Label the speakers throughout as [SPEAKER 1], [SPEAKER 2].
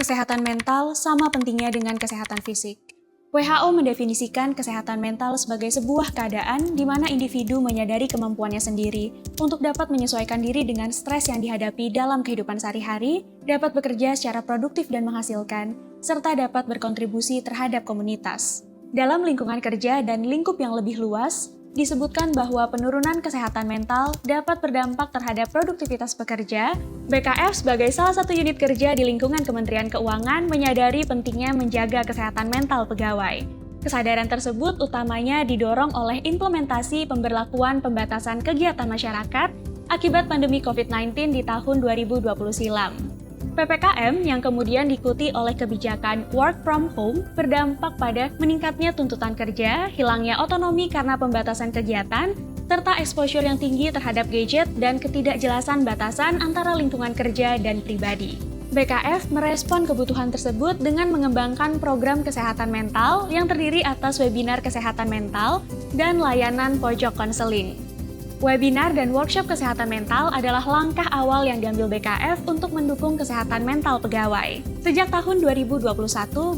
[SPEAKER 1] Kesehatan mental sama pentingnya dengan kesehatan fisik. WHO mendefinisikan kesehatan mental sebagai sebuah keadaan di mana individu menyadari kemampuannya sendiri untuk dapat menyesuaikan diri dengan stres yang dihadapi dalam kehidupan sehari-hari, dapat bekerja secara produktif dan menghasilkan, serta dapat berkontribusi terhadap komunitas. Dalam lingkungan kerja dan lingkup yang lebih luas, disebutkan bahwa penurunan kesehatan mental dapat berdampak terhadap produktivitas pekerja. BKF sebagai salah satu unit kerja di lingkungan Kementerian Keuangan menyadari pentingnya menjaga kesehatan mental pegawai. Kesadaran tersebut utamanya didorong oleh implementasi pemberlakuan pembatasan kegiatan masyarakat akibat pandemi COVID-19 di tahun 2020 silam. PPKM yang kemudian diikuti oleh kebijakan work from home berdampak pada meningkatnya tuntutan kerja, hilangnya otonomi karena pembatasan kegiatan, serta exposure yang tinggi terhadap gadget dan ketidakjelasan batasan antara lingkungan kerja dan pribadi. BKF merespon kebutuhan tersebut dengan mengembangkan program kesehatan mental yang terdiri atas webinar kesehatan mental dan layanan pojok konseling. Webinar dan workshop kesehatan mental adalah langkah awal yang diambil BKF untuk mendukung kesehatan mental pegawai. Sejak tahun 2021,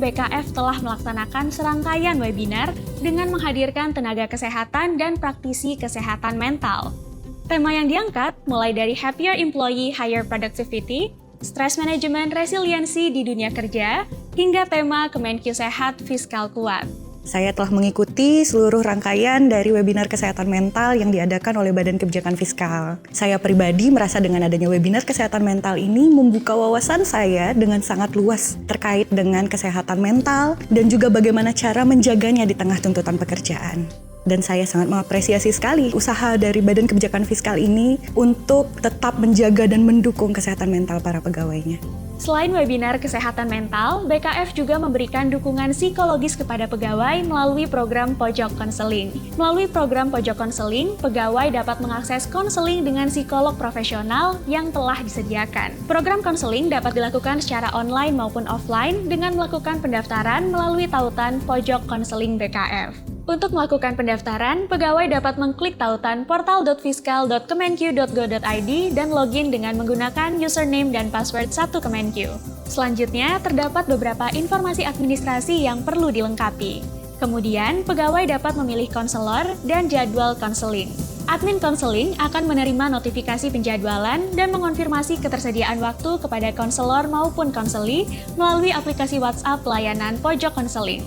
[SPEAKER 1] BKF telah melaksanakan serangkaian webinar dengan menghadirkan tenaga kesehatan dan praktisi kesehatan mental. Tema yang diangkat mulai dari Happier Employee, Higher Productivity, Stress Management, Resiliensi di Dunia Kerja, hingga tema Kemenkyu Sehat, Fiskal Kuat.
[SPEAKER 2] Saya telah mengikuti seluruh rangkaian dari webinar kesehatan mental yang diadakan oleh Badan Kebijakan Fiskal. Saya pribadi merasa dengan adanya webinar kesehatan mental ini membuka wawasan saya dengan sangat luas terkait dengan kesehatan mental dan juga bagaimana cara menjaganya di tengah tuntutan pekerjaan. Dan saya sangat mengapresiasi sekali usaha dari Badan Kebijakan Fiskal ini untuk tetap menjaga dan mendukung kesehatan mental para pegawainya.
[SPEAKER 1] Selain webinar kesehatan mental, BKF juga memberikan dukungan psikologis kepada pegawai melalui program pojok konseling. Melalui program pojok konseling, pegawai dapat mengakses konseling dengan psikolog profesional yang telah disediakan. Program konseling dapat dilakukan secara online maupun offline dengan melakukan pendaftaran melalui tautan pojok konseling BKF. Untuk melakukan pendaftaran, pegawai dapat mengklik tautan portal.fiskal.kemenkyu.go.id dan login dengan menggunakan username dan password 1 Kemenkyu. Selanjutnya, terdapat beberapa informasi administrasi yang perlu dilengkapi. Kemudian, pegawai dapat memilih konselor dan jadwal konseling. Admin konseling akan menerima notifikasi penjadwalan dan mengonfirmasi ketersediaan waktu kepada konselor maupun konseli melalui aplikasi WhatsApp layanan pojok konseling.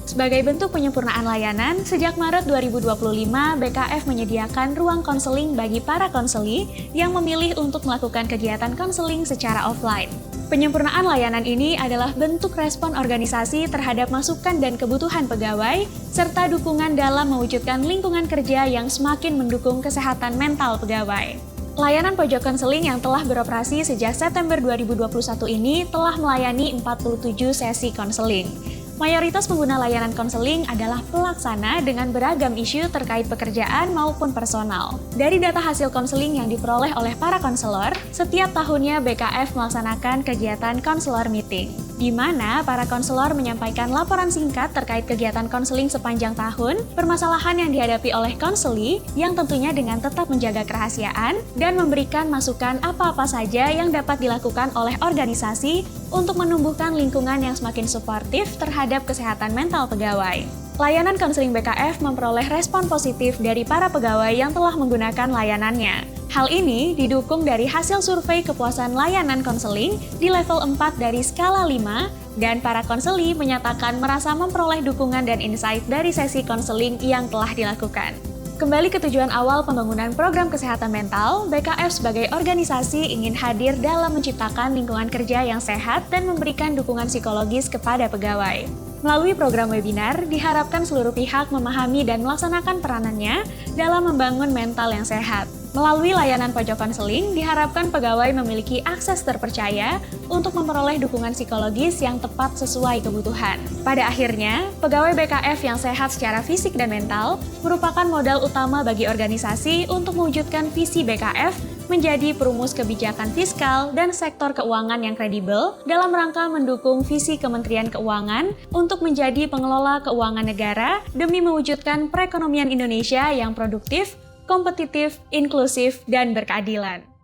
[SPEAKER 1] Sebagai bentuk penyempurnaan layanan, sejak Maret 2025, BKF menyediakan ruang konseling bagi para konseli yang memilih untuk melakukan kegiatan konseling secara offline. Penyempurnaan layanan ini adalah bentuk respon organisasi terhadap masukan dan kebutuhan pegawai, serta dukungan dalam mewujudkan lingkungan kerja yang semakin mendukung kesehatan mental pegawai. Layanan pojok konseling yang telah beroperasi sejak September 2021 ini telah melayani 47 sesi konseling. Mayoritas pengguna layanan konseling adalah pelaksana dengan beragam isu terkait pekerjaan maupun personal. Dari data hasil konseling yang diperoleh oleh para konselor, setiap tahunnya BKF melaksanakan kegiatan konselor meeting, di mana para konselor menyampaikan laporan singkat terkait kegiatan konseling sepanjang tahun, permasalahan yang dihadapi oleh konseli, yang tentunya dengan tetap menjaga kerahasiaan, dan memberikan masukan apa-apa saja yang dapat dilakukan oleh organisasi untuk menumbuhkan lingkungan yang semakin suportif terhadap kesehatan mental pegawai. Layanan konseling BKF memperoleh respon positif dari para pegawai yang telah menggunakan layanannya. Hal ini didukung dari hasil survei kepuasan layanan konseling di level 4 dari skala 5, dan para konseli menyatakan merasa memperoleh dukungan dan insight dari sesi konseling yang telah dilakukan. Kembali ke tujuan awal pembangunan program kesehatan mental, BKF sebagai organisasi ingin hadir dalam menciptakan lingkungan kerja yang sehat dan memberikan dukungan psikologis kepada pegawai. Melalui program webinar, diharapkan seluruh pihak memahami dan melaksanakan peranannya dalam membangun mental yang sehat. Melalui layanan pojok konseling, diharapkan pegawai memiliki akses terpercaya untuk memperoleh dukungan psikologis yang tepat sesuai kebutuhan. Pada akhirnya, pegawai BKF yang sehat secara fisik dan mental merupakan modal utama bagi organisasi untuk mewujudkan visi BKF menjadi perumus kebijakan fiskal dan sektor keuangan yang kredibel dalam rangka mendukung visi Kementerian Keuangan untuk menjadi pengelola keuangan negara demi mewujudkan perekonomian Indonesia yang produktif, kompetitif, inklusif, dan berkeadilan.